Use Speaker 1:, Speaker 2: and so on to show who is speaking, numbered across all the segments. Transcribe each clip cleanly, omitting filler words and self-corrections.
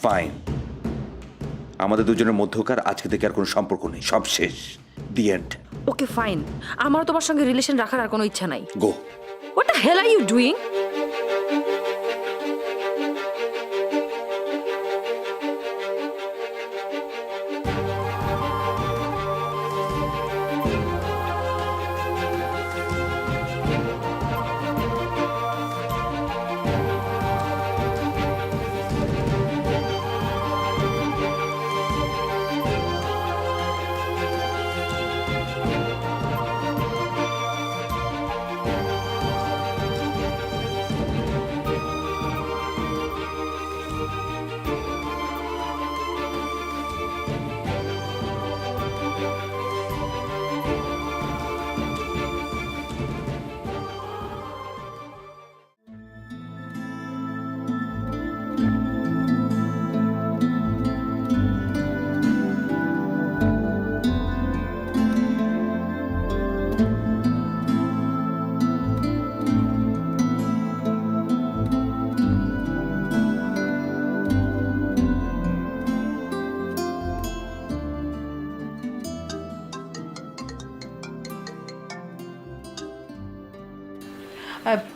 Speaker 1: Fine, আমাদের দুজনের মধ্যকার আজকে থেকে আর কোনো সম্পর্ক নেই, সব শেষ, দি এন্ড।
Speaker 2: ওকে ফাইন, আমার তোমার সঙ্গে রিলেশন রাখার আর কোনো ইচ্ছা নাই।
Speaker 1: Go.
Speaker 2: What the hell are you doing?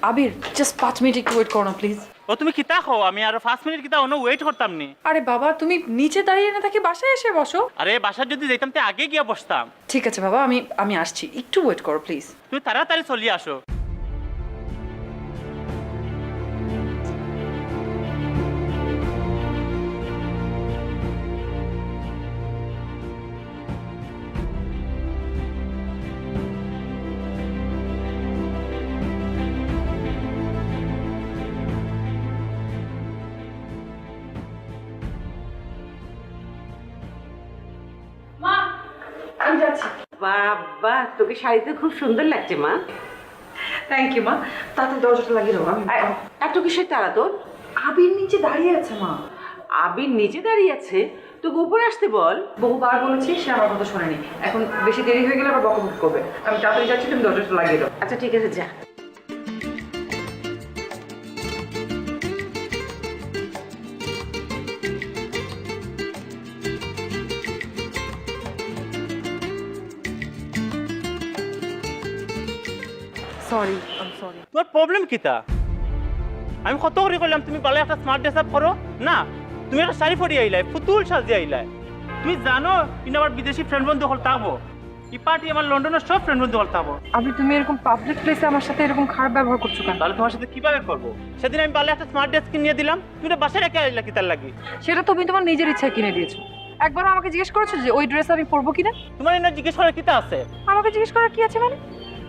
Speaker 2: Abir, just 5 minute একটু ওয়েট করো না প্লিজ।
Speaker 3: ও তুমি কিতা খাও, আমি আরো 5 মিনিট কিতা অন্য ওয়েট করতাম নি।
Speaker 2: আরে বাবা, তুমি নিচে দাঁড়িয়ে না থাকি বাসায় এসে বসো।
Speaker 3: আরে বাসার যদি যাইতাম তে আগে গিয়া বসতাম।
Speaker 2: ঠিক আছে বাবা, আমি আসছি, একটু ওয়েট করো প্লিজ।
Speaker 3: তুমি তাড়াতাড়ি চলি আসো।
Speaker 2: আমি যাচ্ছি।
Speaker 4: বাবা, তোকে শাড়িতে খুব সুন্দর লাগছে মা।
Speaker 2: থ্যাংক ইউ মা। তাতে দরজাটা লাগিয়ে দাও। আমি
Speaker 4: এত কিসের তারা তোর?
Speaker 2: আবির নিচে দাঁড়িয়ে আছে মা।
Speaker 4: আবির নিচে দাঁড়িয়ে আছে, তোকে উপরে আসতে বল।
Speaker 2: বহুবার বলেছি, সে আমার কথা শোনেনি। এখন বেশি দেরি হয়ে গেলে আবার বকবক করবে। আমি তাড়াতাড়ি যাচ্ছি, তুমি দরজাটা লাগিয়ে দাও।
Speaker 4: আচ্ছা ঠিক আছে, যা।
Speaker 2: Sorry, I am sorry.
Speaker 3: তোমার প্রবলেম কিতা? আমি কত করে করলাম তুমি ভালো একটা স্মার্ট ড্রেস আপ করো না, তুমি একটা শাড়ি পরে আইলাই, পুতুল সাজিয়ে আইলাই। তুমি জানো ইন আমার বিদেশি ফ্রেন্ড বন্ধু হল থাকবো, এই পার্টি আমার লন্ডনের সব ফ্রেন্ড বন্ধু হল থাকবো।
Speaker 2: আবির, তুমি এরকম পাবলিক প্লেসে আমার সাথে এরকম খারাপ ব্যবহার করছো কেন?
Speaker 3: তাহলে তোমার সাথে কিভাবে করবো? সেদিন আমি ভালো একটা স্মার্ট ড্রেস কিনে দিলাম, তুমি তো বাসায় রেখে আইলা কিতার লাগি?
Speaker 2: সেটা তুমি তোমার নিজের ইচ্ছায় কিনে দিয়েছো। একবারও আমাকে জিজ্ঞেস করেছো যে ওই ড্রেস আমি পরবো কিনা?
Speaker 3: তোমার এনে জিজ্ঞেস করার কিতা আছে?
Speaker 2: আমাকে জিজ্ঞেস করার কি আছে মানে?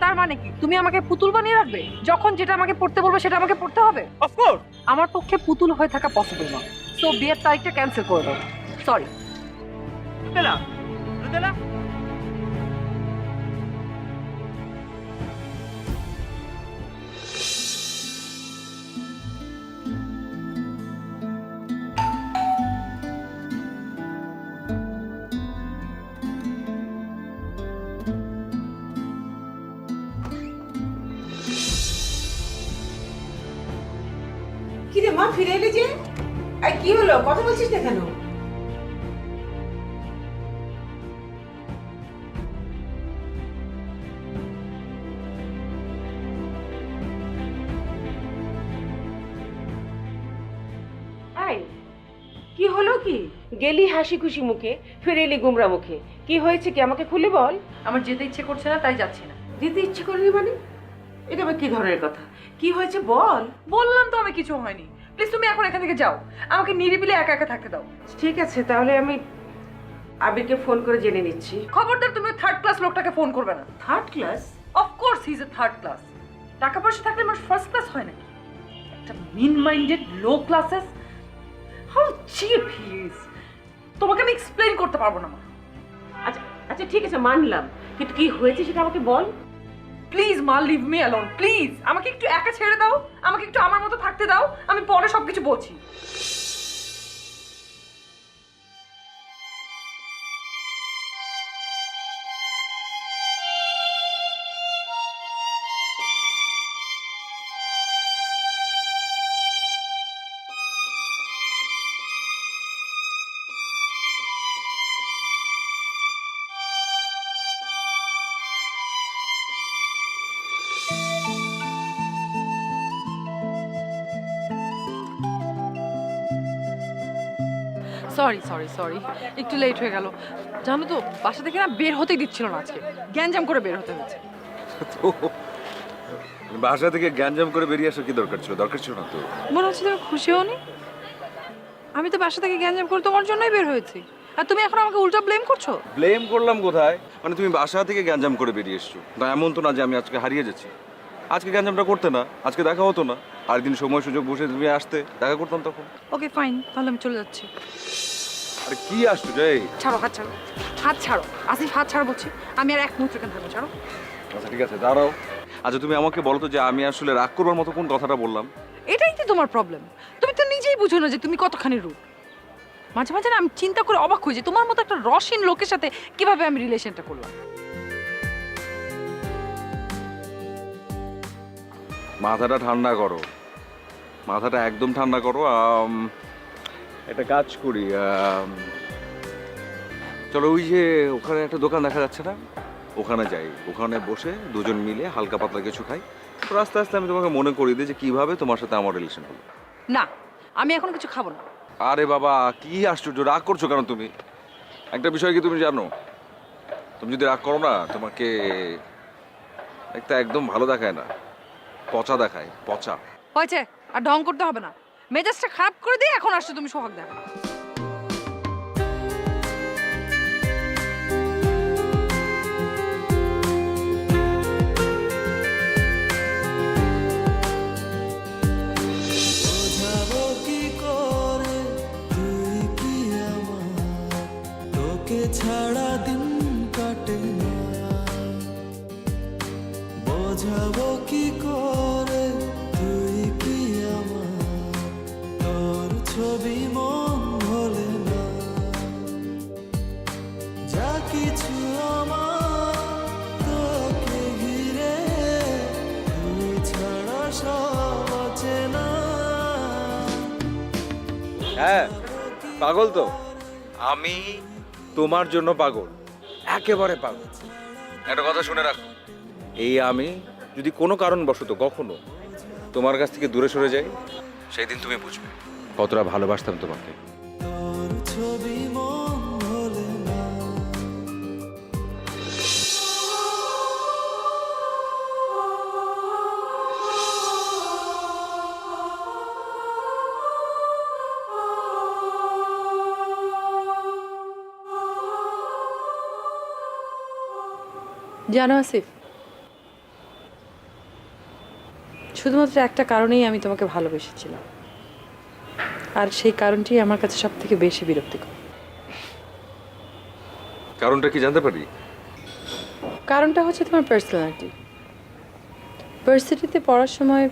Speaker 2: তার মানে কি তুমি আমাকে পুতুল বানিয়ে রাখবে? যখন যেটা আমাকে পড়তে বলবে সেটা আমাকে পড়তে হবে?
Speaker 3: অফকোর্স।
Speaker 2: আমার পক্ষে পুতুল হয়ে থাকা পসিবল না। সো বিয়ের তারিখটা ক্যান্সেল করে দাও। সরি।
Speaker 3: রুদেলা, রুদেলা।
Speaker 4: কি রে মা, ফিরে এলি যে? কি হলো, কথা বলছিস না কেন? কি হলো, কি গেলি হাসি খুশি মুখে, ফিরে এলি গুমরা মুখে? কি হয়েছে কি, আমাকে খুলে বল।
Speaker 2: আমার যেতে ইচ্ছে করছে না, তাই যাচ্ছি না।
Speaker 4: যেতে ইচ্ছে করলি মানে? এটা আবার কি ধরনের কথা? কি হয়েছে বল।
Speaker 2: বললাম তো আমি কিছু হয়নি। প্লিজ তুমি এখন এখান থেকে যাও, আমাকে নিরিবিলি একা একা থাকতে দাও।
Speaker 4: ঠিক আছে, তাহলে আমি আবিরকে ফোন করে জেনে নিচ্ছি।
Speaker 2: খবরদার তুমি থার্ড ক্লাস লোকটাকে ফোন করবে না।
Speaker 4: Third class?
Speaker 2: Of course he is a third class. টাকা পয়সা থাকলে আমার ফার্স্ট ক্লাস হয় নাকি? একটা mean minded low classes. How cheap he is. তোমাকে আমি এক্সপ্লেইন করতে পারবো না মা।
Speaker 4: আচ্ছা আচ্ছা ঠিক আছে, মানলাম, কিন্তু কি হয়েছে সেটা আমাকে বল।
Speaker 2: প্লিজ মা, লিভ মি অ্যালোন প্লিজ। আমাকে একটু একা ছেড়ে দাও, আমাকে একটু আমার মতো থাকতে দাও, আমি পরে সবকিছু বলছি। সরি সরি সরি, একটু লেট হয়ে গেল। জানো তো বাসা থেকে না বের হতেই দিচ্ছিল না আজকে, গ্যাঞ্জাম করে বের হতে হয়েছে।
Speaker 5: তো বাসা থেকে গ্যাঞ্জাম করে বেরিয়ে আসার কি দরকার ছিল? দরকার ছিল না তো।
Speaker 2: মনে হচ্ছে তুমি খুশি হওনি? আমি তো বাসা থেকে গ্যাঞ্জাম করে তোমার জন্যই বের হয়েছি, আর তুমি এখন আমাকে উল্টা ব্লেম করছো।
Speaker 5: ব্লেম করলাম কোথায়? মানে তুমি বাসা থেকে গ্যাঞ্জাম করে বেরিয়ে এসছো, না এমন তো না যে আমি আজকে হারিয়ে যাচ্ছি। আজকে গ্যাঞ্জামটা করতে না, আজকে দেখা হতো না, আর দিন সময় সুযোগ বসে তুমি আসতে, দেখা করতাম তখন।
Speaker 2: ওকে ফাইন, তাহলে আমি চলে যাচ্ছি।
Speaker 5: আরে কি আসছো যাই?
Speaker 2: ছাড়ো, হাত ছাড়ো, হাত ছাড়ো আসিফ, হাত ছাড়ো বলছি। আমি আর এক মুহূর্ত এখানে থাকবো, ছাড়ো।
Speaker 5: আচ্ছা ঠিক আছে, দাঁড়াও। আচ্ছা তুমি আমাকে বলো তো যে আমি আসলে রাগ করবার মতো কোন কথাটা বললাম?
Speaker 2: এটাই তো তোমার প্রবলেম, তুমি তো নিজেই বুঝো না যে তুমি কতখানি রূপ। মাঝে মাঝে না আমি চিন্তা করে অবাক হই যে তোমার মতো একটা রসহীন লোকের সাথে কিভাবে আমি রিলেশনটা করলাম।
Speaker 5: মাথাটা ঠান্ডা করো, মাথাটা একদম ঠান্ডা করো। একটা কাজ করি, চলো ওই যে ওখানে একটা দোকান দেখা যাচ্ছে না, ওখানে যাই, ওখানে বসে দুজন মিলে হালকা পাতলা কিছু খাই। তো আস্তে আস্তে আমি তোমাকে মনে করিয়ে দিই যে কিভাবে তোমার সাথে আমার রিলেশন হলো।
Speaker 2: না, আমি এখন কিছু খাবো না।
Speaker 5: আরে বাবা কি আশ্চর্য, রাগ করছো কেন তুমি? একটা বিষয় কি তুমি জানো, তুমি যদি রাগ করো না তোমাকে একটা একদম ভালো দেখায় না, পচা দেখায়, পচা।
Speaker 2: হয়েছে, আর ঢং করতে হবে না। মেজাজটা খারাপ করে দিয়ে এখন আসছো তুমি সোহাগ দেখা।
Speaker 6: বোঝাবো কি করে তুই কি আমার, তোকে ছাড়া দিন কাটে না। বোঝাবো কি করে তুই কি আমার, তোর ছবি মন ভোলে না। যা কিছু আমার তোকে ঘিরে, তুই ছাড়া সব অচেনা।
Speaker 5: হ্যাঁ পাগল তো, আমি তোমার জন্য পাগল, একেবারে পাগল। একটা কথা শুনে রাখো, এই আমি যদি কোনো কারণবশত কখনো তোমার কাছ থেকে দূরে সরে যাই, সেই দিন তুমি বুঝবে কতটা ভালোবাসতাম তোমাকে।
Speaker 6: তোর ছবি মন ভোলে না।
Speaker 2: জানো আসিফ, শুধুমাত্র একটা কারণেই আমি তোমাকে ভালোবেসেছিলাম, আর সেই কারণটি আমার কাছে সব থেকে বেশি বিরক্তিকর।
Speaker 5: কারণটা কি জানতে পারি?
Speaker 2: কারণটা হচ্ছে তোমার পার্সোনালিটি। ভার্সিটিতে পড়ার সময়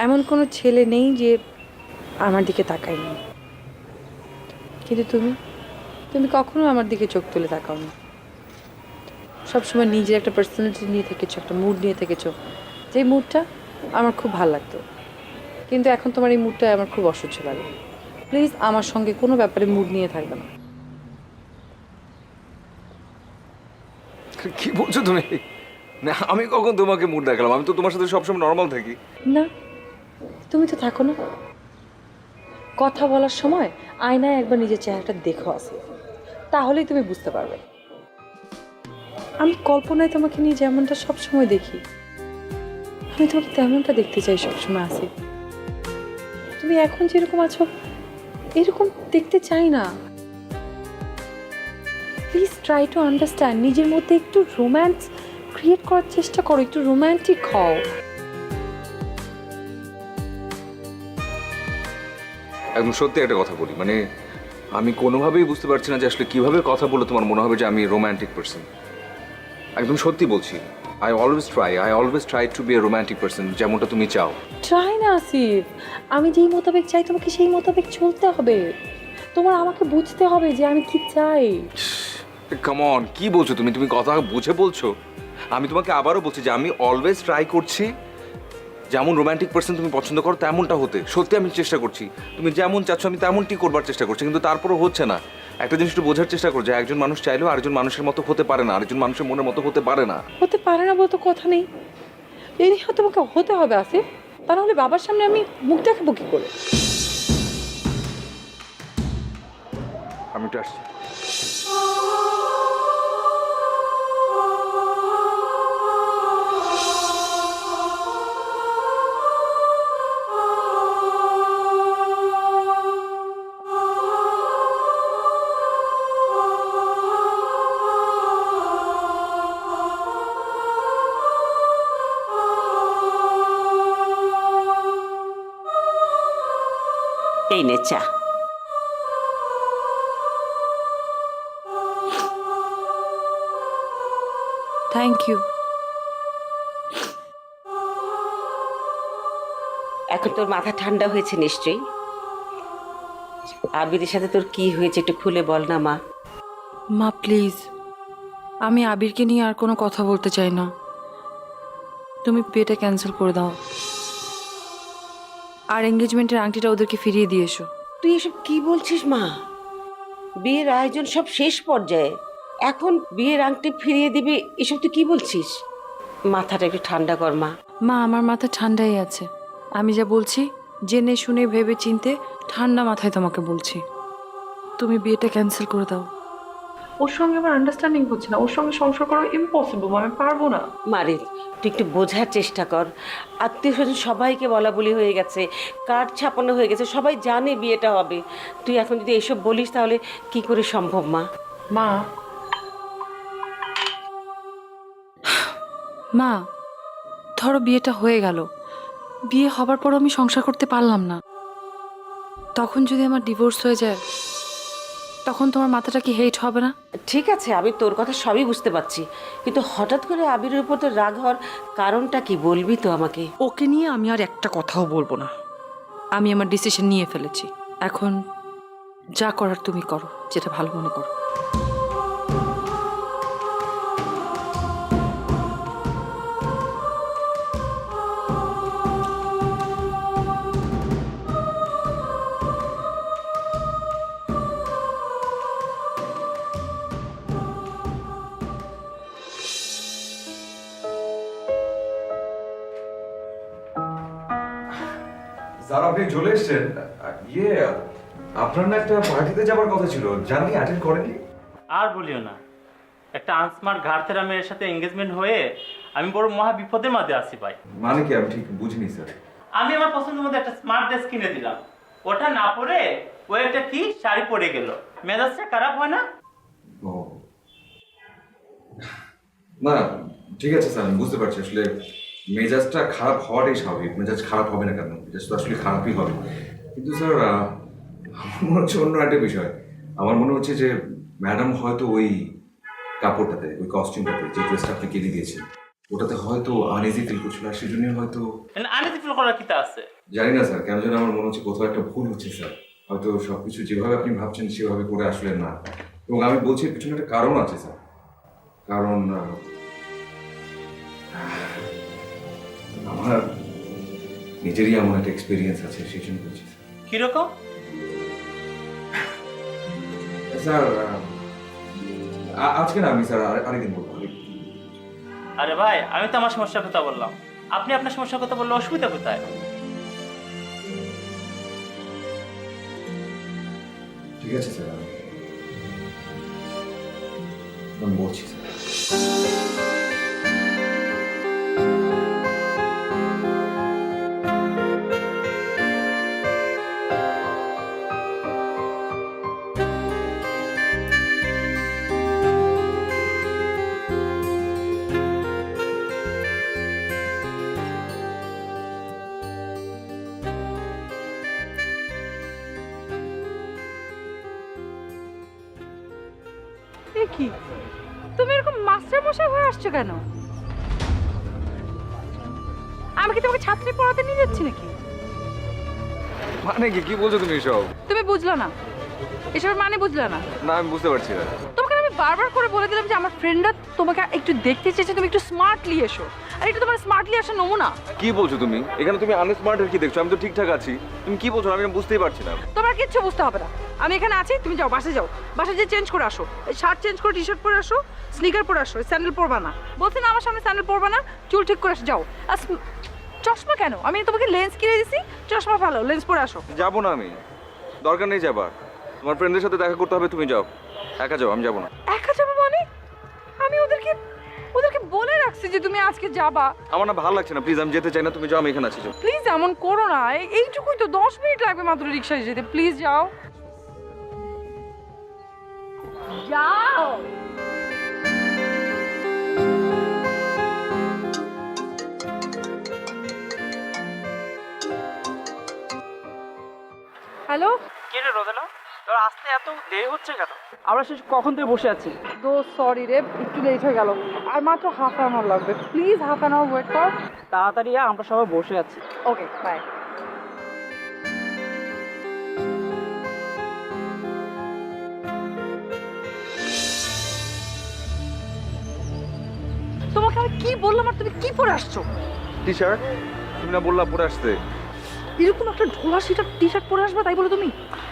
Speaker 2: এমন কোনো ছেলে নেই যে আমার দিকে তাকায়নি, কিন্তু তুমি কখনো আমার দিকে চোখ তুলে তাকাওনি। সবসময় নিজের একটা পার্সোনালিটি নিয়ে থেকেছো, একটা মুড নিয়ে থেকেছো, যে মুডটা আমার খুব ভালো লাগতো। কিন্তু এখন তোমার এই মুডটা আমার খুব অসহ্য লাগে। প্লিজ আমার সঙ্গে কোনো ব্যাপারে মুড নিয়ে থাকবে না।
Speaker 5: কি বলছো তুমি? না আমি কখন তোমাকে মুড দেখালাম? আমি তো তোমার সাথে সবসময় নর্মাল থাকি।
Speaker 2: না, তুমি তো থাকো না। কথা বলার সময় আয়নায় একবার নিজের চেহারাটা দেখো আসিফ, তাহলেই তুমি বুঝতে পারবে। আমি কল্পনায় তোমাকে নিয়ে যেমনটা সবসময় দেখি, আমি তোমাকে তেমনটা দেখতে চাই সবসময় আসিফ। তুমি এখন যেরকম আছো এরকম দেখতে চাই না। Please try to understand. নিজের মধ্যে একটু রোম্যান্স ক্রিয়েট করার চেষ্টা করো, একটু রোম্যান্টিক হও।
Speaker 5: একদম সত্যি একটা কথা বলি, মানে আমি কোনোভাবেই বুঝতে পারছি না যে আসলে কিভাবে কথা বলে তোমার মনে হবে যে আমি রোম্যান্টিক পার্সন। একদম সত্যি বলছি, I always try to be a romantic person, যেমনটা তুমি চাও।
Speaker 2: ট্রাই না আসিফ, আমি যেই মোতাবেক চাই তোমাকে সেই মোতাবেক চলতে হবে। তোমার আমাকে বুঝতে হবে যে আমি কি চাই।
Speaker 5: কাম অন, কি বলছো তুমি? তুমি কথা বুঝে বলছো? আমি তোমাকে আবারও বলছি যে আমি অলওয়েজ ট্রাই করছি যেমন রোম্যান্টিক পার্সন তুমি পছন্দ করো তেমনটা হতে। সত্যি আমি চেষ্টা করছি, তুমি যেমন চাচ্ছ আমি তেমনটি করবার চেষ্টা করছি, কিন্তু তারপরও হচ্ছে না। একটা জিনিস একটু বোঝার চেষ্টা করো যে একজন মানুষ চাইলেও আরেকজন মানুষের মতো হতে পারে না, আরেকজন মানুষের মনের মতো হতে পারে না।
Speaker 2: হতে পারে না বলতে কথা নেই, এই নিয়ে তোমাকে হতে হবে আসিফ। তা নাহলে বাবার সামনে আমি মুখ দেখাবো কি করে?
Speaker 5: আমি একটু আসছি।
Speaker 4: এই নে চা।
Speaker 2: Thank you.
Speaker 4: এখন তোর মাথা ঠান্ডা হয়েছে নিশ্চয়ই। আবিরের সাথে তোর কি হয়েছে একটু খুলে বল না মা।
Speaker 2: মা প্লিজ, আমি আবিরকে নিয়ে আর কোনো কথা বলতে চাই না। তুমি বিয়েটা ক্যান্সেল করে দাও, আর এঙ্গেজমেন্টের আংটিটা ওদেরকে ফিরিয়ে দিয়ে এসো।
Speaker 4: তুই এসব কি বলছিস মা? বিয়ের আয়োজন সব শেষ পর্যায়ে, এখন বিয়ের আংটি ফিরিয়ে দিবি, এসব তুই কি বলছিস? মাথাটা একটু ঠান্ডা কর মা।
Speaker 2: মা, আমার মাথা ঠান্ডাই আছে। আমি যা বলছি জেনে শুনে ভেবে চিনতে ঠান্ডা মাথায় তোমাকে বলছি। তুমি বিয়েটা ক্যান্সেল করে দাও। ওর সঙ্গে আমার আন্ডারস্ট্যান্ডিং হচ্ছে না, ওর সঙ্গে সংসার করা ইম্পসিবল, আমি পারবো না।
Speaker 4: মারে তুই একটু বোঝার চেষ্টা কর। আত্মীয় স্বজন সবাইকে বলা বলি হয়ে গেছে, কার্ড ছাপানো হয়ে গেছে, সবাই জানে বিয়েটা হবে। তুই এখন যদি এসব বলিস তাহলে কি করে সম্ভব মা?
Speaker 2: মা, মা ধরো বিয়েটা হয়ে গেল, বিয়ে হবার পর আমি সংসার করতে পারলাম না, তখন যদি আমার ডিভোর্স হয়ে যায়, তখন তোমার মাথাটা কি হেট হবে না?
Speaker 4: ঠিক আছে, আমি তোর কথা সবই বুঝতে পারছি, কিন্তু হঠাৎ করে আবিরের উপর তো রাগ হওয়ার কারণটা কি বলবি তো আমাকে?
Speaker 2: ওকে নিয়ে আমি আর একটা কথাও বলবো না। আমি আমার ডিসিশন নিয়ে ফেলেছি। এখন যা করার তুমি করো, যেটা ভালো মনে করো।
Speaker 7: স্যার আপনি চলে এসেছেন। ইয়ে আপনার না একটা পার্টিতে যাবার কথা ছিল, জাননি অ্যাটেন্ড করেননি।
Speaker 3: আর বলিও না, একটা আনস্মার্ট ঘাড়তেরা মেয়ের সাথে এঙ্গেজমেন্ট হয়ে আমি বড় মহা বিপদের মাঝে আছি ভাই।
Speaker 7: মানে কি আমি ঠিক বুঝিনি স্যার।
Speaker 3: আমি আমার পছন্দের মধ্যে একটা স্মার্ট ড্রেস কিনে দিলাম, ওটা না পরে ও একটা কি শাড়ি পরে গেল। মেজাজটা খারাপ হয় না?
Speaker 7: ও না ঠিক আছে স্যার, আমি বুঝতে পারছি। আসলে মেজাজটা খারাপ হওয়াটাই স্বাভাবিক, মেজাজ খারাপ হবে না কেন, মেজাজ তো আসলে খারাপই হবে। কিন্তু স্যার আমার মনে হচ্ছে অন্য একটা বিষয়। আমার মনে হচ্ছে যে ম্যাডাম হয়তো ওই কাপড়টাতে, ওই কস্টিউমটাতে, যে ড্রেসটা আপনি কিনে দিয়েছেন, ওটাতে হয়তো আনইজি ফিল করছিল, আর সেই জন্যই হয়তো।
Speaker 3: আনিতে ফিল করার কিতা আছে?
Speaker 7: জানি না স্যার, কেন যেন আমার মনে হচ্ছে কোথাও একটা ভুল হচ্ছে স্যার। হয়তো সবকিছু যেভাবে আপনি ভাবছেন সেভাবে করে আসলে না। এবং আমি বলছি পিছনে একটা কারণ আছে স্যার। কারণ আমার নিজেরই এমন একটা এক্সপিরিয়েন্স আছে, সেই জন্য বলছি
Speaker 3: কিরকম?
Speaker 7: স্যার। আজকে না, আমি স্যার আরেকদিন বলবো।
Speaker 3: আরে ভাই, আমি তো আমার সমস্যার কথা বললাম, আপনি আপনার সমস্যার কথা বললে অসুবিধা কোথায়?
Speaker 7: ঠিক আছে স্যার, আমি বলছি স্যার।
Speaker 2: কি তুমি এরকম মাস্টার মশাই হয়ে আসছো কেন? আমি কি তোমাকে ছাত্রী পড়াতে নিয়ে যাচ্ছি নাকি?
Speaker 5: মানে কি বলছো তুমি এসব?
Speaker 2: তুমি বুঝলো না, এসবের মানে বুঝলো না?
Speaker 5: না আমি বুঝতে পারছি না।
Speaker 2: তোমাকে আমি বারবার করে বলে দিলাম যে আমার ফ্রেন্ডরা তোমাকে একটু দেখতে চেয়েছে, তুমি একটু স্মার্টলি এসো। আর এটা তোমার স্মার্টলি আসার নমুনা।
Speaker 5: কি বলছো তুমি? এখানে তুমি আনস্মার্ট কি দেখছো? আমি তো ঠিকঠাক আছি। তুমি কি বলছো আমি বুঝতেই পারছি না।
Speaker 2: তোমার কিচ্ছু বুঝতে হবে না, আমি এখানে আছি। তুমি যাও, বাসে যাও, বাসে যে চেঞ্জ করে আসো, শার্ট চেঞ্জ করে টি শার্ট পরে আসো, স্নিকার পরে আসো, স্যান্ডেল পরবা না। বলছি না আমার সামনে স্যান্ডেল পরবা না, চুল ঠিক করে আসো, যাও। আর চশমা কেন? আমি তোমাকে লেন্স কিনে দিছি, চশমা ভালো, লেন্স পরে আসো।
Speaker 5: যাবো না আমি, দরকার নেই যাবার। তোমার ফ্রেন্ডদের সাথে দেখা করতে হবে, তুমি যাও। একা যাও, আমি যাবো না।
Speaker 2: একা যাবো মানে? আমি ওদেরকে ওদেরকে বলে রাখছি যে তুমি আজকে যাবা।
Speaker 5: আমার না ভালো লাগছে না, প্লিজ আমি যেতে চাই না, তুমি যাও, আমি এখানে আছি। যাও।
Speaker 2: প্লিজ এমন করো না, এইটুকুই তো 10 মিনিট লাগবে মাত্র রিক্সায় যেতে, প্লিজ যাও যাও। হ্যালো
Speaker 3: কে রে রোদেলা, তোর আসতে এত দেরি হচ্ছে কেন? আমরা শেষ কখন থেকে বসে আছি।
Speaker 2: দো সরি রে, একটু লেট হয়ে গেল, আর মাত্র হাফ অ্যান আওয়ার লাগবে, please half an hour wait কর।
Speaker 3: তাড়াতাড়ি আয়, আমরা সবাই বসে আছি।
Speaker 2: Okay bye. তোমাকে আমি কি বললাম আর তুমি কি পরে আসছো?
Speaker 5: টি শার্ট, তুমি না বললা পরে আসতে?
Speaker 2: এরকম একটা ঢোলা সেটার টি শার্ট পরে আসবে তাই বলো তুমি?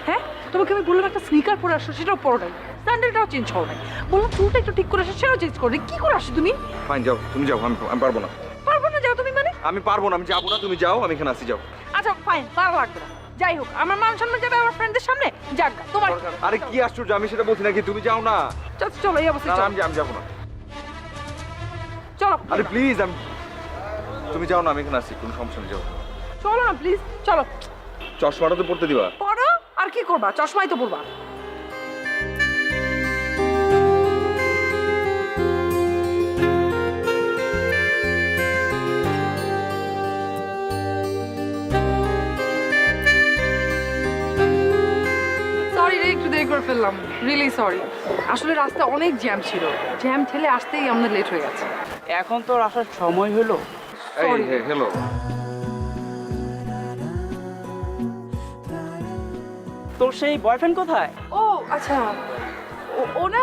Speaker 2: হ্যাঁ, তোমাকে আমি বললাম একটা স্নিকার পরে আসছো, সেটাও পরো নাই, স্যান্ডেলটাও চেঞ্জ করো নাই, বললাম চুলটা একটু ঠিক করে আসো, সেটাও চেঞ্জ করো নাই, কি করে আসছো তুমি?
Speaker 5: ফাইন, যাও, তুমি যাও, আমি পারবো না।
Speaker 2: পারবো না যাও তুমি মানে?
Speaker 5: আমি পারবো না, আমি যাবো না, তুমি যাও, আমি এখানে আসি। যাও।
Speaker 2: আচ্ছা ফাইন, ভালো লাগবে না, যাই হোক আমার মান সম্মান যাবে আমার ফ্রেন্ডদের সামনে, যাক গা, তোমার
Speaker 5: আরে কি আশ্চর্য, আমি সেটা বলছি নাকি, তুমি যাও না।
Speaker 2: চলো এই অবস্থায়
Speaker 5: না,
Speaker 2: চলো।
Speaker 5: আমি যাবো না।
Speaker 2: চলো
Speaker 5: আরে প্লিজ, তুমি যাও না, আমি এখানে আসি, কোনো সমস্যা নেই, যাও।
Speaker 2: চলো না প্লিজ, চলো।
Speaker 5: চশমাটা তো পড়তে দিবা।
Speaker 2: পড়ো, আর কি করবা, চশমাই তো পড়বা। সরি রে, একটু দেরি করে ফেললাম, রিয়েলি সরি। আসলে রাস্তা অনেক জ্যাম ছিল, জ্যাম ঠেলে আসতেই আমাদের লেট হয়ে গেছে।
Speaker 3: এখন তোর আসার সময় হলো।
Speaker 5: এই
Speaker 2: Sorry.
Speaker 5: হ্যালো,
Speaker 3: তোর সেই বয়ফ্রেন্ড কোথায়?
Speaker 2: ও আচ্ছা, ও না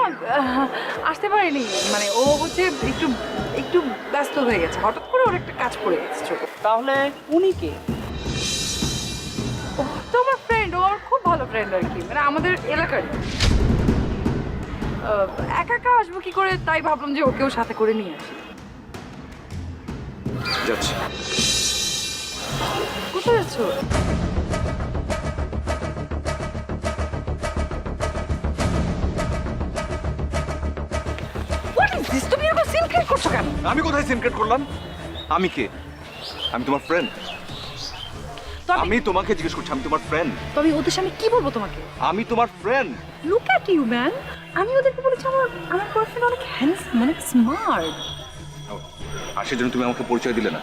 Speaker 2: আসতে পারেনি, মানে ও হচ্ছে একটু একটু ব্যস্ত হয়ে গেছে, হঠাৎ করে ওর একটা কাজ পড়ে গেছে ছোট।
Speaker 3: তাহলে উনি কে?
Speaker 2: ও তো আমার ফ্রেন্ড, ও আমার খুব ভালো ফ্রেন্ড আর কি, মানে আমাদের এলাকার। একা একা আসবো কি করে, তাই ভাবলাম যে ওকেও সাথে করে নিয়ে আসি।
Speaker 5: যাচ্ছি।
Speaker 2: কোথায় যাচ্ছ? What is this? তুমি এরকম সিন ক্রিয়েট করছো কেন?
Speaker 5: আমি কোথায় সিনক্রেট করলাম? আমি কে? আমি তোমার ফ্রেন্ড। আমি তোমাকে জিজ্ঞেস করছি, আমি তোমার ফ্রেন্ড।
Speaker 2: তবে ওদের সামনে কি বলবো তোমাকে?
Speaker 5: আমি তোমার friend.
Speaker 2: Look at you man, আমি ওদেরকে বলেছি আমার বয়ফ্রেন্ড অনেক হ্যান্ডসাম, অনেক স্মার্ট।
Speaker 5: আর সেজন্য তুমি আমাকে পরিচয় দিলে না?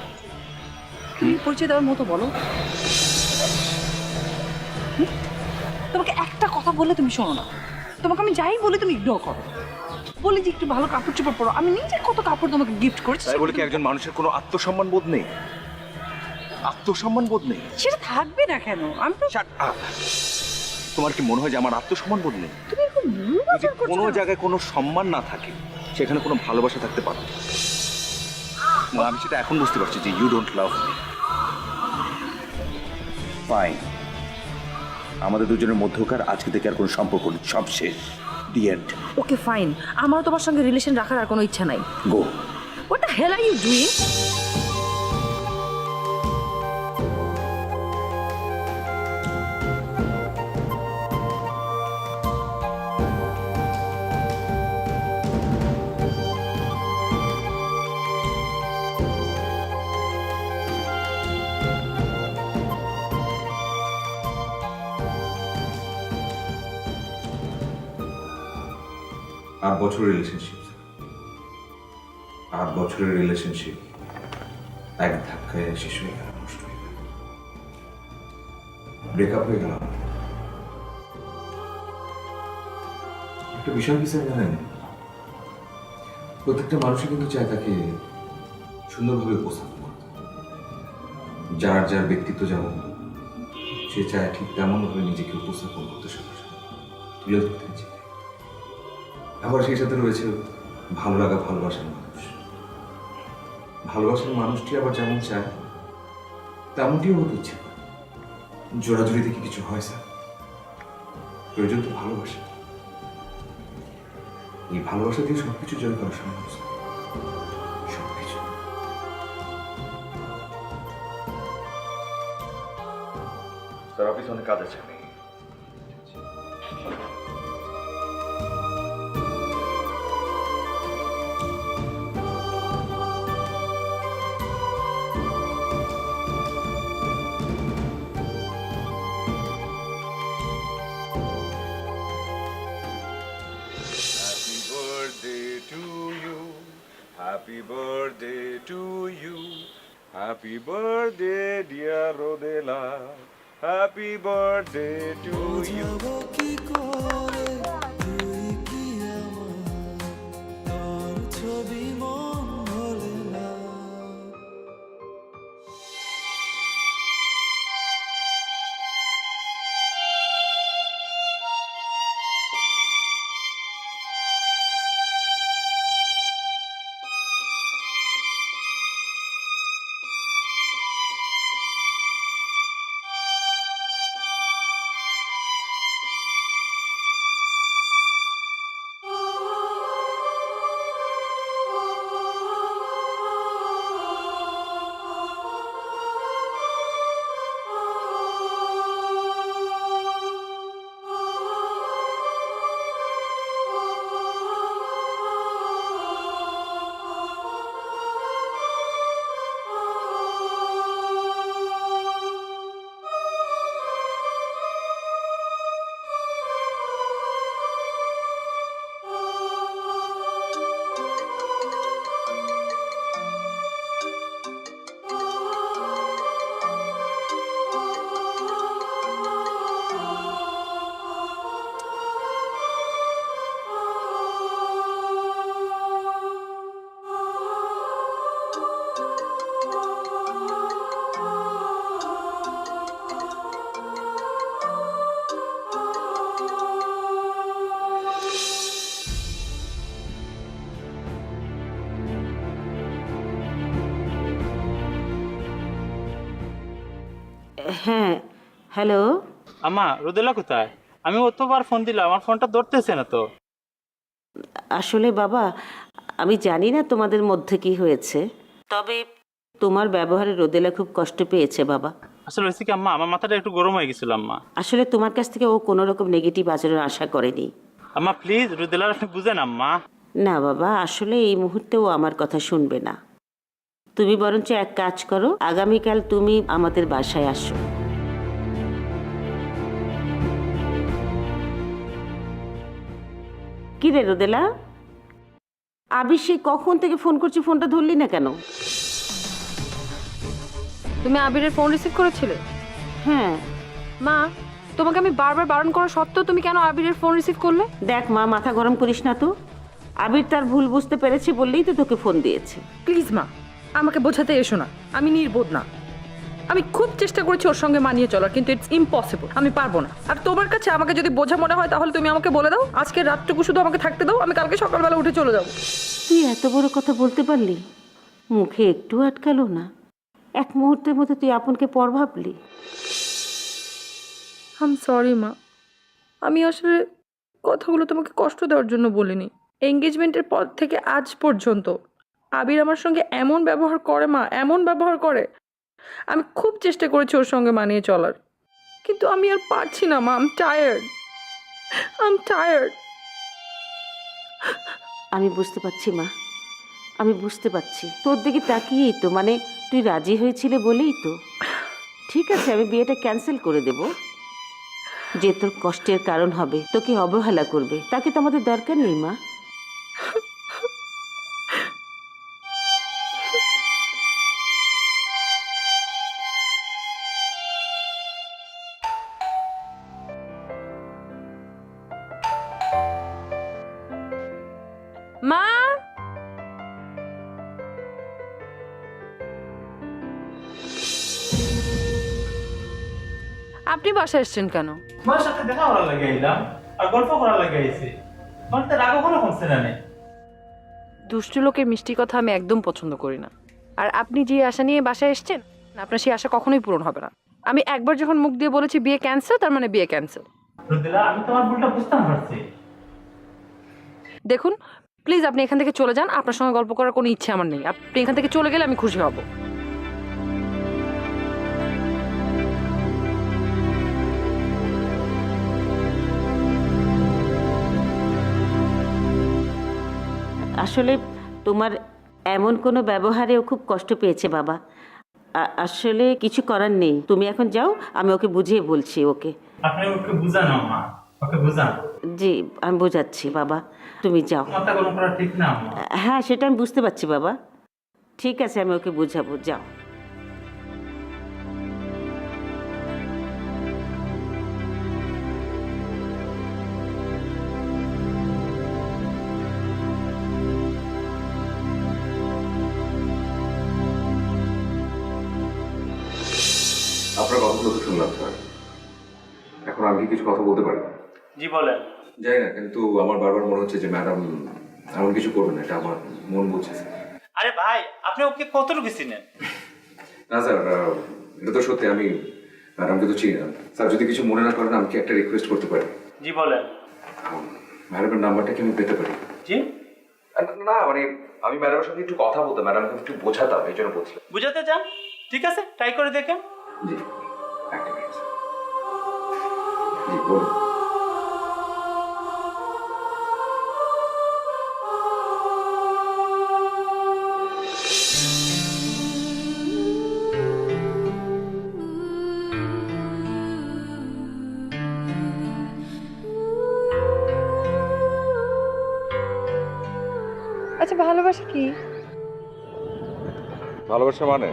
Speaker 2: তুমি পরিচয় দেওয়ার মতো বলো। তোমাকে একটা কথা বললে তুমি শোনো না, তোমাকে আমি যাই বলি তুমি ইগনোর করো। বলি যে একটু ভালো কাপড় চোপড় পরো, আমি নিজে কত কাপড় তোমাকে গিফট করেছি।
Speaker 5: তাই বলে কি একজন মানুষের কোনো আত্মসম্মান বোধ নেই? আত্মসম্মান বোধ নেই?
Speaker 2: সেটা থাকবে না কেন? আমি তো
Speaker 5: Shut up! তোমার কি মনে হয় যে আমার আত্মসম্মান বোধ নেই?
Speaker 2: তুমি এরকম ভুল
Speaker 5: যদি
Speaker 2: বাজার করছো
Speaker 5: কোনো
Speaker 2: না।
Speaker 5: জায়গায় কোনো সম্মান না থাকে, সেখানে কোনো ভালোবাসা থাকতে পারে না। এবং আমি সেটা এখন বুঝতে পারছি যে you don't love me.
Speaker 1: Fine, আমাদের দুজনের মধ্যকার আজকে থেকে আর কোনো সম্পর্ক নেই, সব শেষ, দি এন্ড।
Speaker 2: ওকে ফাইন, আমার তোমার সঙ্গে রিলেশন রাখার আর কোনো ইচ্ছা নাই।
Speaker 1: গো।
Speaker 2: What the hell are you doing?
Speaker 7: আট বছরের রিলেশনশিপ, 8 বছরের রিলেশনশিপ এক ধাক্কায় শেষ হয়ে গেল, নষ্ট হয়ে গেল, ব্রেকআপ হয়ে গেল। একটা বিষয় কি স্যার জানেন, প্রত্যেকটা মানুষই কিন্তু চায় তাকে সুন্দরভাবে উপস্থাপন করতে, যার যার ব্যক্তিত্ব যেমন সে চায় ঠিক তেমনভাবে নিজেকে উপস্থাপন করতে, সবার সামনে তুলে ধরতে চায়। আবার সেই সাথে রয়েছে ভালো লাগা, ভালোবাসার মানুষ। ভালোবাসার মানুষটি আবার যেমন চায় তেমনটিও হতে ইচ্ছে করে। জোড়াজুড়ি থেকে কিছু হয় স্যার, প্রয়োজন তো ভালোবাসা। এই ভালোবাসা দিয়ে সবকিছু জয় করা সম্ভব স্যার, সবকিছু। স্যার অফিসে অনেক কাজ আছে, আমি
Speaker 5: happy birthday dear Rodela, happy birthday to you.
Speaker 6: বোঝাবো কি করে তুই কি আমার, তোর ছবি মন ভোলে না।
Speaker 4: হ্যাঁ, হ্যালো।
Speaker 3: আম্মা রোদেলা কোথায়? আমি অতবার ফোন দিলাম, আমার ফোনটা ধরতেছে না তো।
Speaker 4: আসলে বাবা, আমি জানি না তোমাদের মধ্যে কি হয়েছে, তবে তোমার ব্যবহারে রোদেলা খুব কষ্ট পেয়েছে বাবা।
Speaker 3: আসলে হয়েছে কি আম্মা, আমার মাথাটা একটু গরম হয়ে গেছিল আম্মা।
Speaker 4: আসলে তোমার কাছ থেকে ও কোনো রকম নেগেটিভ আচরণ আশা করেনি।
Speaker 3: আম্মা প্লিজ রোদেলার আপনি বুঝেন আম্মা।
Speaker 4: না বাবা, আসলে এই মুহূর্তে ও আমার কথা শুনবে না। তুমি বরঞ্চ এক কাজ করো, আগামীকাল তুমি আমাদের বাসায় আসো। কি রে রোদেলা, আবির সে কখন থেকে ফোন করছি, ফোনটা ধরলি না কেন?
Speaker 2: তুমি আবিরের ফোন রিসিভ করেছিলে?
Speaker 4: হ্যাঁ।
Speaker 2: মা, তোমাকে আমি বারবার বারণ করা সত্ত্বেও তুমি কেন আবিরের ফোন রিসিভ করলে?
Speaker 4: দেখ মা, মাথা গরম করিস না তো। আবির তার ভুল বুঝতে পেরেছে বললেই তো তোকে ফোন দিয়েছে।
Speaker 2: প্লিজ মা, আমাকে বোঝাতে এসো না, আমি নির্বোধ না। আমি খুব চেষ্টা করেছি ওর সঙ্গে মানিয়ে চলার, কিন্তু ইটস ইম্পসিবল, আমি পারবো না। আর তোমার কাছে আমাকে যদি বোঝা মনে হয় তাহলে তুমি আমাকে বলে দাও, আজকে রাতটুকু শুধু আমাকে থাকতে দাও, আমি কালকে সকালবেলা উঠে চলে যাবো।
Speaker 4: তুই এত বড় কথা বলতে পারলি? মুখে একটু আটকালো না? এক মুহূর্তের মধ্যে তুই আপনকে পর ভাবলি।
Speaker 2: আম সরি মা, আমি আসলে কথাগুলো তোমাকে কষ্ট দেওয়ার জন্য বলিনি। এঙ্গেজমেন্টের পর থেকে আজ পর্যন্ত আবির আমার সঙ্গে এমন ব্যবহার করে মা, এমন ব্যবহার করে। আমি খুব চেষ্টা করেছি ওর সঙ্গে মানিয়ে চলার, কিন্তু আমি আর পারছি না মা। I am tired.
Speaker 4: আমি বুঝতে পারছি মা, আমি বুঝতে পারছি। তোর দিকে তাকিয়েই তো, মানে তুই রাজি হয়েছিলে বলেই তো। ঠিক আছে, আমি বিয়েটা ক্যান্সেল করে দেব। যে তোর কষ্টের কারণ হবে, তোকে অবহেলা করবে, তাকে তো আমাদের দরকার নেই মা।
Speaker 2: মা, আপনি বাসায় এসছেন কেন?
Speaker 3: তোমার সাথে দেখা করার লাগে আইলাম আর গল্প করার লাগে আইছি। তোমার তো রাগও কোনো কমছে না নে।
Speaker 2: দুষ্টু লোকের মিষ্টি কথা আমি একদম পছন্দ করি না। আর আপনি যে আশা নিয়ে বাসায় এসছেন, আপনার সেই আশা কখনোই পূরণ হবে না। আমি একবার যখন মুখ দিয়ে বলেছি বিয়ে ক্যান্সেল, তার মানে বিয়ে ক্যান্সেল।
Speaker 3: রোদেলা, আমি তোমার ভুলটা বুঝতে পারছি।
Speaker 2: দেখুন প্লিজ, আপনি এখান থেকে চলে যান। আপনার সঙ্গে গল্প করার কোনো ইচ্ছে আমার নেই। আপনি এখান থেকে চলে গেলে আমি খুশি হব।
Speaker 4: আসলে তোমার এমন কোনো ব্যবহারেও খুব কষ্ট পেয়েছে বাবা। আসলে কিছু করার নেই, তুমি এখন যাও, আমি ওকে বুঝিয়ে বলছি ওকে।
Speaker 3: আপনি ওকে বুঝান আম্মা, ওকে বুঝান।
Speaker 4: জি, আমি বোঝাচ্ছি বাবা, তুমি যাও।
Speaker 3: মাথা গরম করা ঠিক না আম্মা।
Speaker 4: হ্যাঁ, সেটা আমি বুঝতে পারছি বাবা। ঠিক আছে, আমি ওকে বুঝাবো, যাও।
Speaker 7: তো শুনলাম স্যার, এখন আমি কি কিছু কথা বলতে পারি?
Speaker 3: জি বলেন।
Speaker 7: জানি না, কিন্তু আমার বারবার মনে হচ্ছে যে ম্যাডাম এমন কিছু করবে না, এটা আমার মন বলছে।
Speaker 3: আরে ভাই, আপনি ওকে কতটুকু চিনেন?
Speaker 7: না স্যার, এটা তো সত্যি, আমি ম্যাডামকে তো চিনি না। স্যার যদি কিছু মনে না করেন, আমি কি একটা রিকোয়েস্ট করতে পারি?
Speaker 3: জি বলেন।
Speaker 7: ম্যাডামের নাম্বারটা কি আমি পেতে পারি?
Speaker 3: জি,
Speaker 7: না মানে আমি ম্যাডামের সঙ্গে একটু কথা বলতাম, ম্যাডামকে একটু বোঝাতাম, এই জন্য বলছিলাম।
Speaker 3: বুঝাতে চান? ঠিক আছে, ট্রাই করে দেখেন।
Speaker 7: জি, একটা মিনিট। জি বলুন।
Speaker 2: আচ্ছা, ভালোবাসা কি?
Speaker 7: ভালোবাসা মানে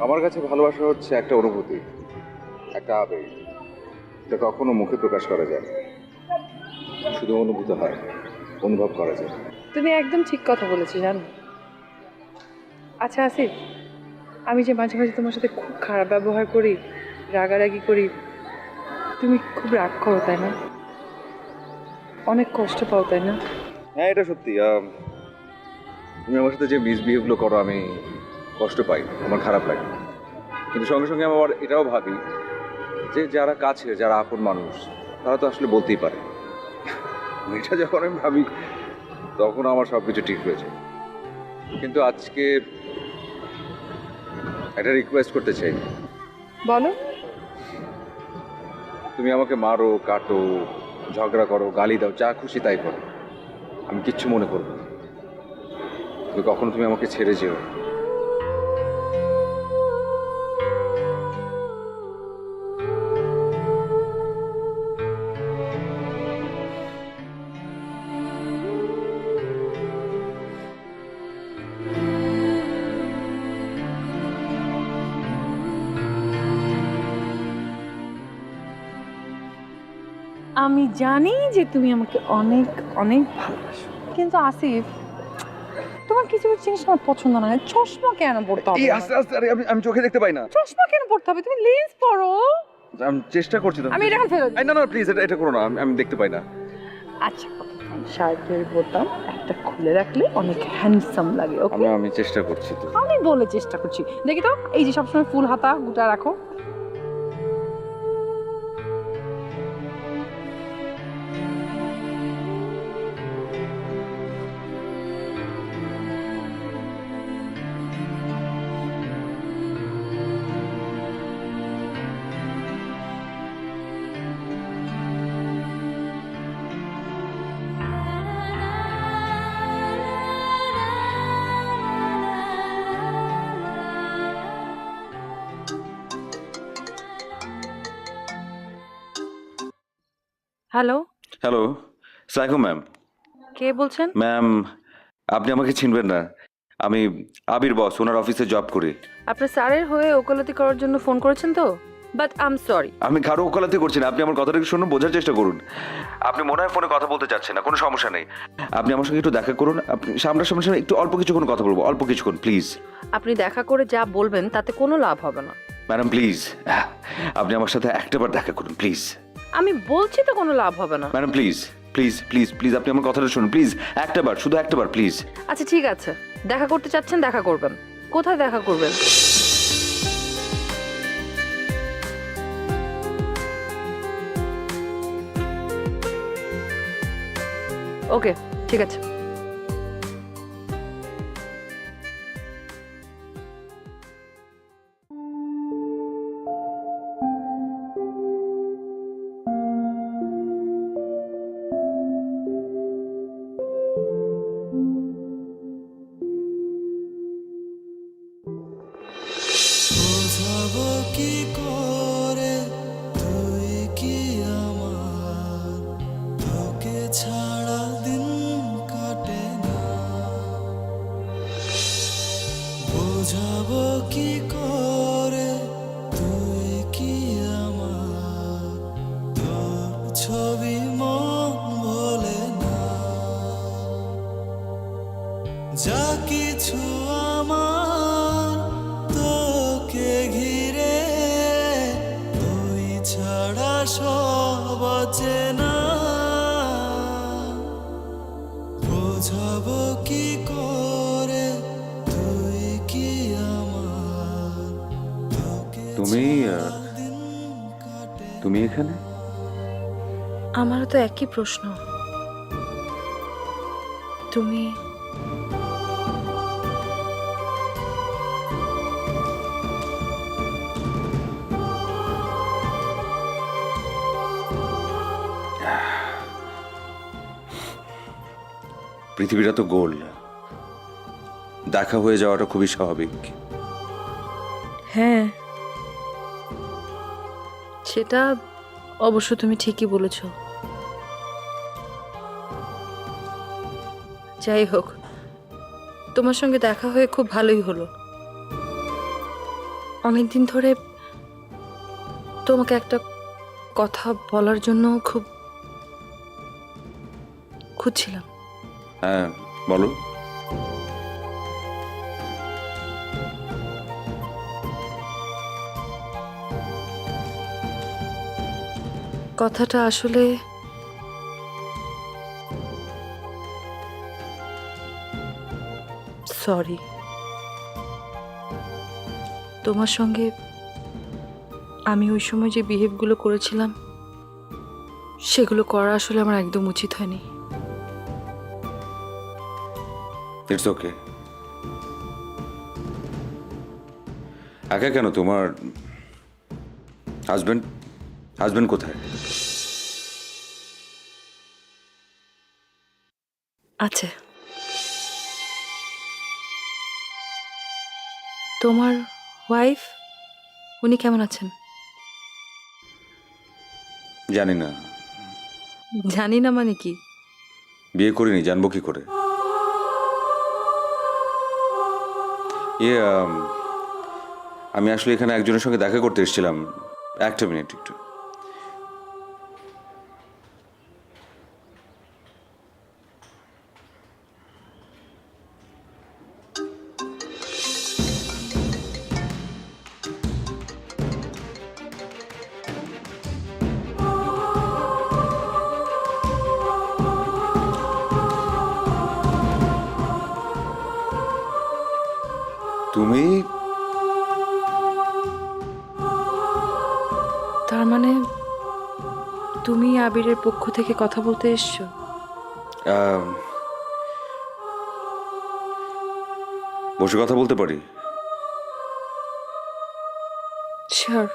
Speaker 7: আমার কাছে ভালোবাসা হচ্ছে একটা অনুভূতি, একটা আবেগ, এটা কখনো মুখে প্রকাশ করা যায় না, শুধু অনুভূত হয়, অনুভব করা যায়।
Speaker 2: তুমি একদম ঠিক কথা বলেছো জানো। আচ্ছা আসিফ, আমি যে মাঝে মাঝে তোমার সাথে খুব খারাপ ব্যবহার করি, রাগারাগি করি, তুমি খুব রাগ করো তাই না? অনেক কষ্ট পাও তাই না?
Speaker 7: হ্যাঁ, এটা সত্যি। তুমি আমার সাথে যে মিসবিহেভগুলো করো, আমি কষ্ট পাই, আমার খারাপ লাগে, কিন্তু সঙ্গে সঙ্গে আমি আবার এটাও ভাবি যে যারা কাছে, যারা আপন মানুষ, তারা তো আসলে বলতেই পারে। এটা যখন আমি ভাবি, তখন আমার সব কিছু ঠিক হয়েছে। কিন্তু আজকে একটা রিকোয়েস্ট করতে চাই।
Speaker 2: বলো।
Speaker 7: তুমি আমাকে মারো, কাটো, ঝগড়া করো, গালি দাও, যা খুশি তাই করো, আমি কিচ্ছু মনে করবো না। কিন্তু কখনো তুমি আমাকে ছেড়ে যেও।
Speaker 2: আমি জানি যে তুমি আমাকে অনেক অনেক ভালোবাসো, কিন্তু আসিফ তোমার কিছু কিছু জিনিস আমার পছন্দ না। চশমা কেন পড়তে হবে?
Speaker 7: আস্তে আস্তে, আরে আমি চোখে দেখতে পাই না।
Speaker 2: চশমা কেন পড়তে হবে? তুমি লেন্স পরো।
Speaker 7: আমি চেষ্টা করছি তো।
Speaker 2: আমি এটা এখন ফেলে দিই।
Speaker 7: না না প্লিজ, এটা করো না, আমি দেখতে পাই না।
Speaker 2: আচ্ছা, শার্টের বোতাম একটা খুলে রাখলে অনেক হ্যান্ডসাম লাগে। ওকে,
Speaker 7: আমি চেষ্টা করছি তো।
Speaker 2: আমি বলে চেষ্টা করছি। দেখি তো, এই যে সবসময় ফুল হাতা গুটা রাখো। হ্যালো,
Speaker 1: হ্যালো, সালাইকুম ম্যাম।
Speaker 2: কে বলছেন?
Speaker 1: ম্যাম, আপনি আমাকে চিনবেন না, আমি আবির বস, ওনার অফিসে জব করি।
Speaker 2: আপনার স্যারের হয়ে ওকালতি করার জন্য ফোন করেছেন তো? But I am sorry.
Speaker 1: আমি কারো ওকালতি করছি না, আপনি আমার কথাটা একটু শুনুন, বোঝার চেষ্টা করুন। আপনি মনে হয় ফোনে কথা বলতে চাচ্ছেন না, কোনো সমস্যা নেই, আপনি আমার সঙ্গে একটু দেখা করুন। আপনি সামনাসামনি একটু অল্প কিছুক্ষণ কথা বলবো, অল্প কিছুক্ষণ প্লিজ।
Speaker 2: আপনি দেখা করে যা বলবেন তাতে কোনো লাভ হবে না।
Speaker 1: ম্যাডাম প্লিজ, আপনি আমার সাথে একটাবার দেখা করুন প্লিজ।
Speaker 2: আমি বলছি তো কোনো লাভ হবে না।
Speaker 1: Madam please please please please, আপনি আমার কথাটা শুনুন প্লিজ, একটাবার, শুধু একটাবার প্লিজ।
Speaker 2: আচ্ছা ঠিক আছে, দেখা করতে চাচ্ছেন দেখা করবেন। কোথায় দেখা করবেন? ওকে, ঠিক আছে।
Speaker 6: বোঝাবো কি করে তুই কি আমার, তোকে ছাড়া দিন কাটে অচেনা বোঝাবো কি করে তুই কি আমার তোকে
Speaker 1: তুমি তুমি এখানে?
Speaker 8: আমারও তো একই প্রশ্ন। তুমি
Speaker 1: পৃথিবীটা তো গোল, দেখা হয়ে যাওয়াটা খুবই স্বাভাবিক।
Speaker 8: হ্যাঁ, সেটা অবশ্য তুমি ঠিকই বলেছ। যাই হোক, তোমার সঙ্গে দেখা হয়ে খুব ভালোই হলো। অনেকদিন ধরে তোমাকে একটা কথা বলার জন্য খুব খুঁজছিলাম।
Speaker 1: হ্যাঁ, বলো।
Speaker 8: কথাটা আসলে সরি, তোমার সঙ্গে আমি ওই সময় যে বিহেভগুলো করেছিলাম সেগুলো করা আসলে আমার একদম উচিত হয়নি।
Speaker 1: It's okay. একা কেন? তোমার হাজবেন্ড হাজবেন্ড কোথায়?
Speaker 8: আছে। তোমার ওয়াইফ, উনি কেমন আছেন?
Speaker 1: জানি না।
Speaker 8: জানি না মানে কি?
Speaker 1: বিয়ে করিনি, জানবো কি করে? আমি আসলে এখানে একজনের সঙ্গে দেখা করতে এসেছিলাম। একটা মিনিট একটু। তুমি
Speaker 8: তার মানে তুমি আবিরের পক্ষ থেকে কথা বলতে এসছো?
Speaker 1: বসে কথা বলতে পারি?
Speaker 8: শিওর।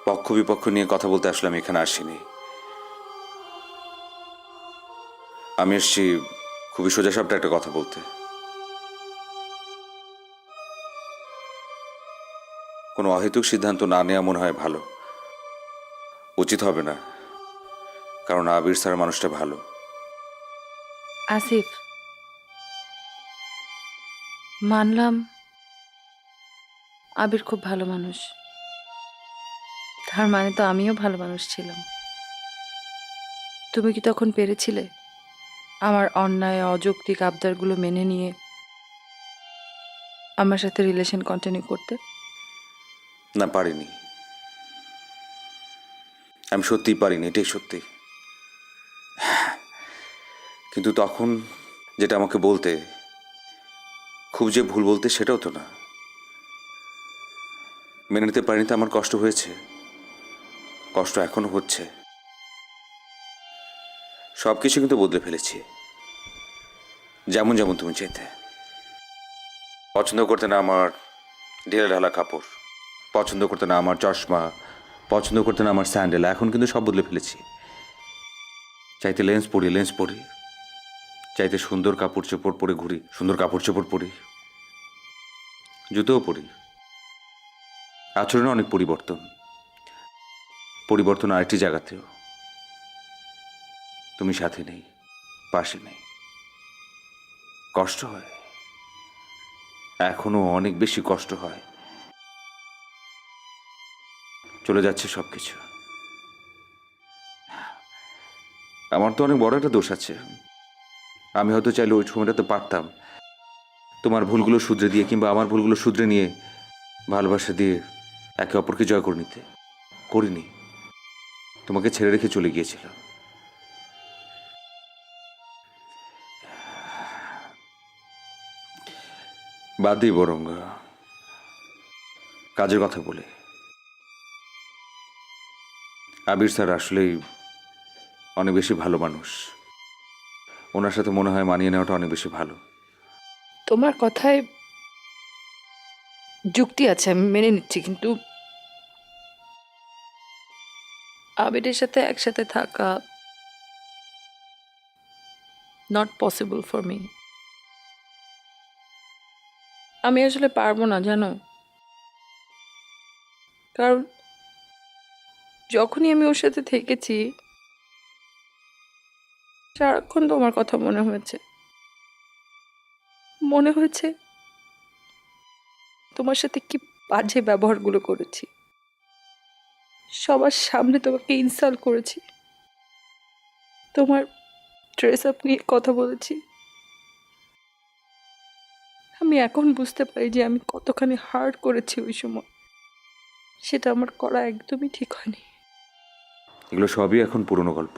Speaker 1: পক্ষ বিপক্ষ নিয়ে কথা বলতে আসলে আমি এখানে আসিনি। আমি এসছি খুবই সোজাসাপটা একটা কথা বলতে। কোনো অহেতুক সিদ্ধান্ত না নেওয়া মনে হয় ভালো, উচিত হবে না, কারণ আবির স্যার মানুষটা ভালো।
Speaker 8: আসিফ, মানলাম আবির খুব ভালো মানুষ, তার মানে তো আমিও ভালো মানুষ ছিলাম। তুমি কি তখন পেরেছিলে আমার অন্যায় অযৌক্তিক আবদারগুলো মেনে নিয়ে আমার সাথে রিলেশন কন্টিনিউ করতে?
Speaker 1: না, পারিনি। আমি সত্যিই পারিনি, এটাই সত্যি। কিন্তু তখন যেটা আমাকে বলতে, খুব যে ভুল বলতে, সেটাও তো না। মেনে নিতে পারিনি তো আমার কষ্ট হয়েছে, কষ্ট এখনো হচ্ছে। সব কিছু কিন্তু বদলে ফেলেছি, যেমন যেমন তুমি চেতে। পছন্দ করতে না আমার ঢিলে ঢালা কাপড়, পছন্দ করতে না আমার চশমা, পছন্দ করতে না আমার স্যান্ডেল, এখন কিন্তু সব বদলে ফেলেছি। চাইতে লেন্স পরি, লেন্স পরি। চাইতে সুন্দর কাপড় চোপড় পরে ঘুরি, সুন্দর কাপড় চোপড় পরি। জুতোও পরি। আচরণে অনেক পরিবর্তন, পরিবর্তন আরেকটি জায়গাতেও। তুমি সাথে নেই, পাশে নেই, কষ্ট হয়। এখনো অনেক বেশি কষ্ট হয়। চলে যাচ্ছে সবকিছু। আমার তো অনেক বড় একটা দোষ আছে। আমি হয়তো চাইলে ওই সময়টাতে পারতাম তোমার ভুলগুলো শুধরে দিয়ে কিংবা আমার ভুলগুলো শুধরে নিয়ে ভালোবাসা দিয়ে একে অপরকে জয় করে নিতে। করিনি, তোমাকে ছেড়ে রেখে চলে গিয়েছিলাম। বাদ দিই বরং কাজের কথা বলে। আবির স্যার আসলেই অনেক বেশি ভালো মানুষ। ওনার সাথে মনে হয় মানিয়ে নেওয়াটা অনেক বেশি ভালো।
Speaker 8: তোমার কথায় যুক্তি আছে, আমি মেনে নিচ্ছি, কিন্তু আবিরের সাথে একসাথে থাকা নট পসিবল ফর মি। আমি আসলে পারবো না, জানো, কারণ যখনই আমি ওর সাথে থেকেছি সারাক্ষণ তোমার কথা মনে হয়েছে। মনে হয়েছে তোমার সাথে কি বাজে ব্যবহারগুলো করেছি, সবার সামনে তোমাকে ইনসাল্ট করেছি, তোমার ড্রেস আপ নিয়ে কথা বলেছি। আমি এখন বুঝতে পারি যে আমি কতখানি হার্ট করেছি ওই সময়। সেটা আমার করা একদমই ঠিক হয়নি।
Speaker 1: এগুলো সবই এখন পুরনো গল্প।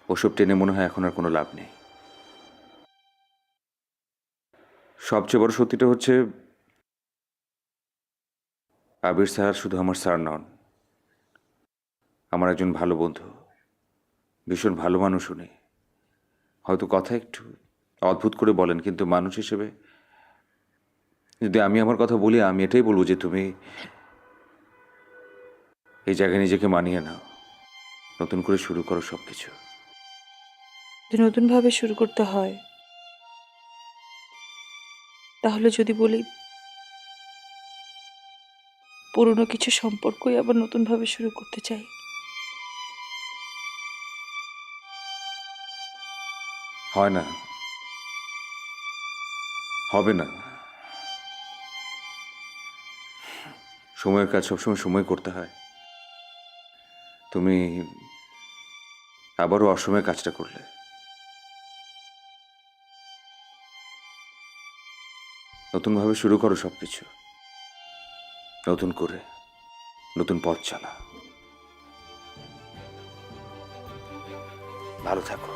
Speaker 1: ওসব টেনে মনে হয় এখন আর কোনো লাভ নেই। সবচেয়ে বড় সত্যিটা হচ্ছে আবির স্যার শুধু আমার স্যার নন, আমার একজন ভালো বন্ধু, ভীষণ ভালো মানুষ উনি। হয়তো কথা একটু অদ্ভুত করে বলেন, কিন্তু মানুষ হিসেবে যদি আমি আমার কথা বলি, আমি এটাই বলবো যে তুমি এই জায়গায় নিজেকে মানিয়ে নাও, নতুন করে শুরু করো সবকিছু।
Speaker 8: যদি নতুনভাবে শুরু করতে হয় তাহলে যদি বলি পুরনো কিছু সম্পর্কই আবার নতুনভাবে শুরু করতে চাই।
Speaker 1: হয় না, হবে না। সময়ের কাজ সবসময় সময় করতে হয়। তুমি আবারও অসময়ে কাজটা করলে। নতুনভাবে শুরু করো সবকিছু, নতুন করে নতুন পথ চালা। ভালো থাকো।